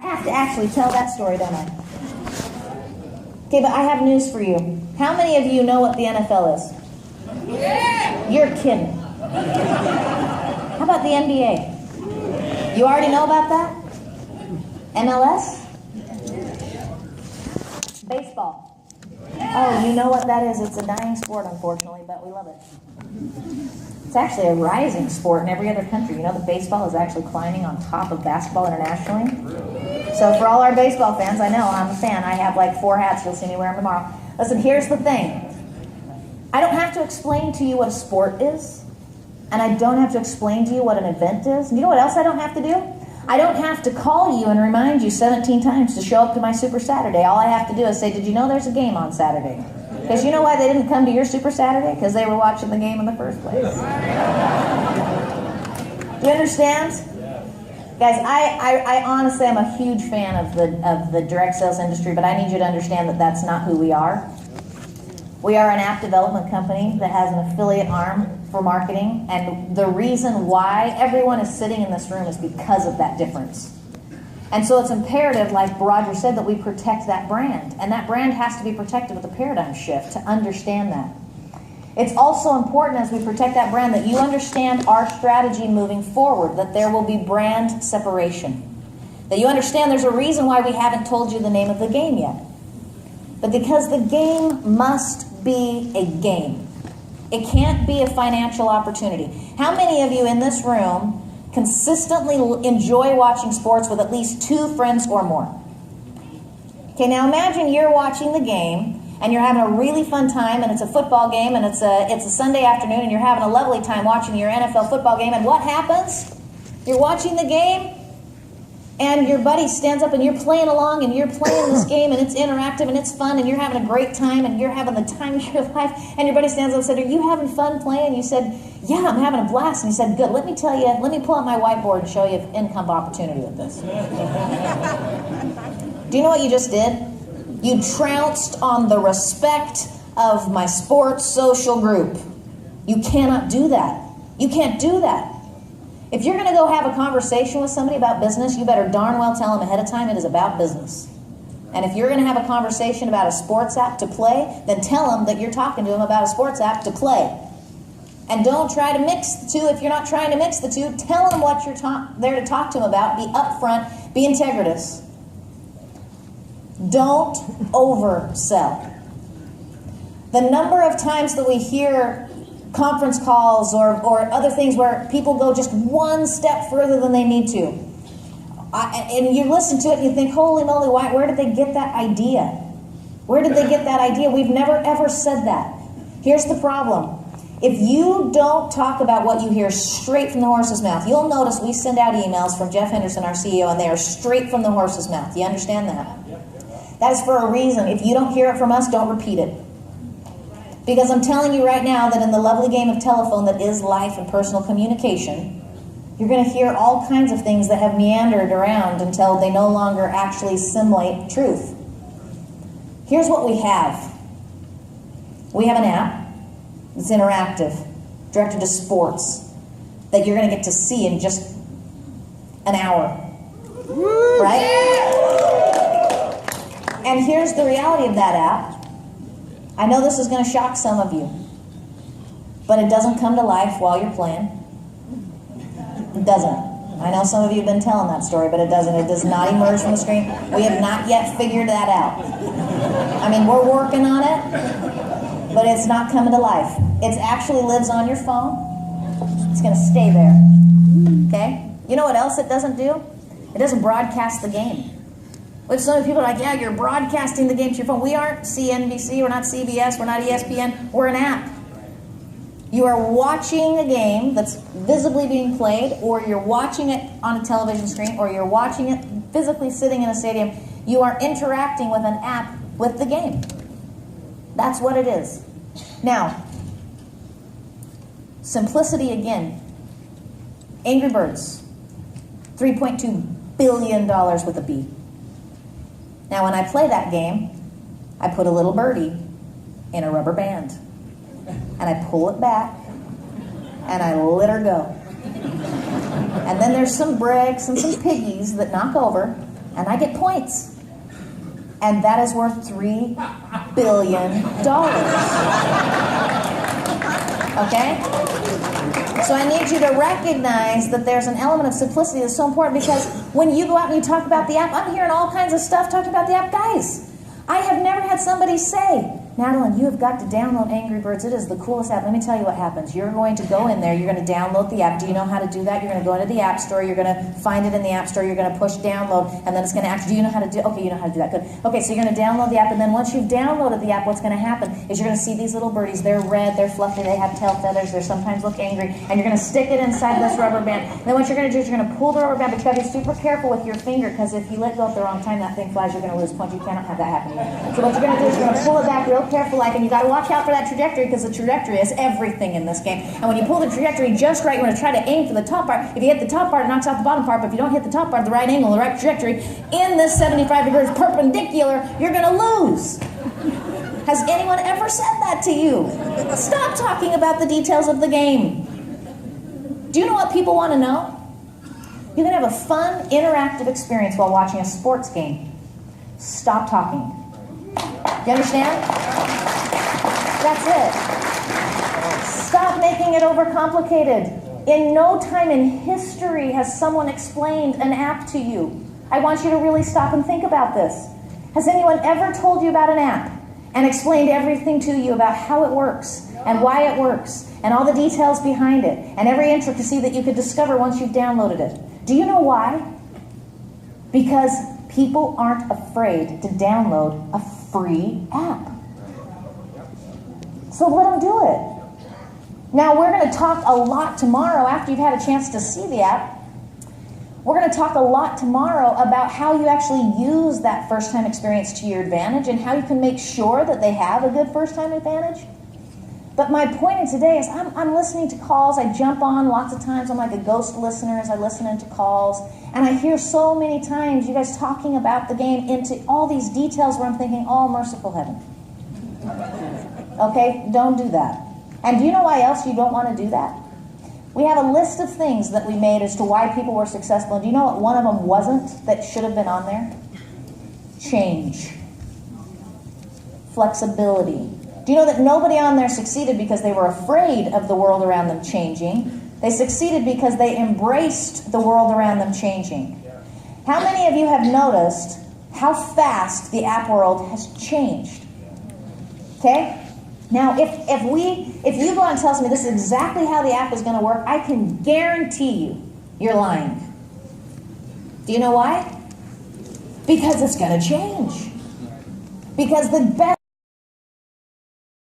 I have to actually tell that story, don't I? Okay, but I have news for you. How many of you know what the NFL is? Yeah. You're kidding. How about the NBA? You already know about that? MLS? Baseball. Oh, you know what that is. It's a dying sport, unfortunately, but we love it. It's actually a rising sport in every other country. You know that baseball is actually climbing on top of basketball internationally? So for all our baseball fans, I know, I'm a fan. I have like 4 hats. You'll see me wear them tomorrow. Listen, here's the thing. I don't have to explain to you what a sport is, and I don't have to explain to you what an event is. And you know what else I don't have to do? I don't have to call you and remind you 17 times to show up to my Super Saturday. All I have to do is say, did you know there's a game on Saturday? Because you know why they didn't come to your Super Saturday? Because they were watching the game in the first place. Do you understand? Guys, I honestly am a huge fan of the direct sales industry, but I need you to understand that that's not who we are. We are an app development company that has an affiliate arm for marketing, and the reason why everyone is sitting in this room is because of that difference. And so it's imperative, like Roger said, that we protect that brand, and that brand has to be protected with a paradigm shift to understand that. It's also important as we protect that brand that you understand our strategy moving forward, that there will be brand separation. That you understand there's a reason why we haven't told you the name of the game yet. But because the game must be a game. It can't be a financial opportunity. How many of you in this room consistently enjoy watching sports with at least 2 friends or more? Okay, now imagine you're watching the game and you're having a really fun time, and it's a football game, and it's a Sunday afternoon, and you're having a lovely time watching your NFL football game, and what happens? You're watching the game, and your buddy stands up, and you're playing along, and you're playing this game, and it's interactive, and it's fun, and you're having a great time, and you're having the time of your life, and your buddy stands up and said, are you having fun playing? You said, yeah, I'm having a blast. And he said, good, let me pull out my whiteboard and show you an income opportunity with this. Do you know what you just did? You trounced on the respect of my sports social group. You cannot do that. You can't do that. If you're going to go have a conversation with somebody about business, you better darn well tell them ahead of time it is about business. And if you're going to have a conversation about a sports app to play, then tell them that you're talking to them about a sports app to play. And don't try to mix the two. If you're not trying to mix the two, tell them what you're there to talk to them about. Be upfront. Be integritous. Don't oversell. The number of times that we hear conference calls or other things where people go just one step further than they need to. And you listen to it and you think, holy moly, where did they get that idea? Where did they get that idea? We've never ever said that. Here's the problem. If you don't talk about what you hear straight from the horse's mouth, you'll notice we send out emails from Jeff Henderson, our CEO, and they are straight from the horse's mouth. You understand that? That is for a reason. If you don't hear it from us, don't repeat it. Because I'm telling you right now that in the lovely game of telephone that is life and personal communication, you're going to hear all kinds of things that have meandered around until they no longer actually simulate truth. Here's what we have. We have an app that's interactive, directed to sports, that you're going to get to see in just an hour. Right? And here's the reality of that app. I know this is going to shock some of you, but it doesn't come to life while you're playing. It doesn't. I know some of you have been telling that story, but it doesn't. It does not emerge from the screen. We have not yet figured that out. I mean, we're working on it, but it's not coming to life. It actually lives on your phone. It's going to stay there. Okay? You know what else it doesn't do? It doesn't broadcast the game. Which some people are like, yeah, you're broadcasting the game to your phone. We aren't CNBC, we're not CBS, we're not ESPN, we're an app. You are watching a game that's visibly being played, or you're watching it on a television screen, or you're watching it physically sitting in a stadium. You are interacting with an app with the game. That's what it is. Now, simplicity again. Angry Birds, $3.2 billion with a B. Now, when I play that game, I put a little birdie in a rubber band, and I pull it back, and I let her go. And then there's some bricks and some piggies that knock over, and I get points. And that is worth $3 billion. Okay? So I need you to recognize that there's an element of simplicity that's so important, because when you go out and you talk about the app, I'm hearing all kinds of stuff talking about the app. Guys, I have never had somebody say, Madeline, you have got to download Angry Birds. It is the coolest app. Let me tell you what happens. You're going to go in there. You're going to download the app. Do you know how to do that? You're going to go into the App Store. You're going to find it in the App Store. You're going to push download, and then it's going to ask, do you know how to do? Okay, you know how to do that. Good. Okay, so you're going to download the app, and then once you've downloaded the app, what's going to happen is you're going to see these little birdies. They're red. They're fluffy. They have tail feathers. They sometimes look angry, and you're going to stick it inside this rubber band. And then what you're going to do is you're going to pull the rubber band, but you got to be super careful with your finger, because if you let go at the wrong time, that thing flies. You're going to lose points. You cannot have that happen. So what you're going to do is you're going to pull it back real careful, like, and you got to watch out for that trajectory, because the trajectory is everything in this game. And when you pull the trajectory just right, you're going to try to aim for the top part. If you hit the top part, it knocks out the bottom part. But if you don't hit the top part, the right angle, the right trajectory, in this 75 degrees perpendicular, you're going to lose. Has anyone ever said that to you? Stop talking about the details of the game. Do you know what people want to know? You can have a fun, interactive experience while watching a sports game. Stop talking. You understand? That's it. Stop making it overcomplicated. In no time in history has someone explained an app to you. I want you to really stop and think about this. Has anyone ever told you about an app and explained everything to you about how it works and why it works and all the details behind it and every intricacy that you could discover once you've downloaded it? Do you know why? Because people aren't afraid to download a free app. So let them do it. Now, we're going to talk a lot tomorrow, after you've had a chance to see the app. We're going to talk a lot tomorrow about how you actually use that first-time experience to your advantage and how you can make sure that they have a good first-time advantage. But my point in today is I'm listening to calls. I jump on lots of times. I'm like a ghost listener as I listen into calls. And I hear so many times you guys talking about the game into all these details where I'm thinking, oh, merciful heaven. Okay, don't do that. And do you know why else you don't want to do that? We have a list of things that we made as to why people were successful. And do you know what one of them wasn't that should have been on there? Change. Flexibility. Do you know that nobody on there succeeded because they were afraid of the world around them changing? They succeeded because they embraced the world around them changing. How many of you have noticed how fast the app world has changed? Okay? Now, if you go out and tell me this is exactly how the app is going to work, I can guarantee you're lying. Do you know why? Because it's going to change. Because the best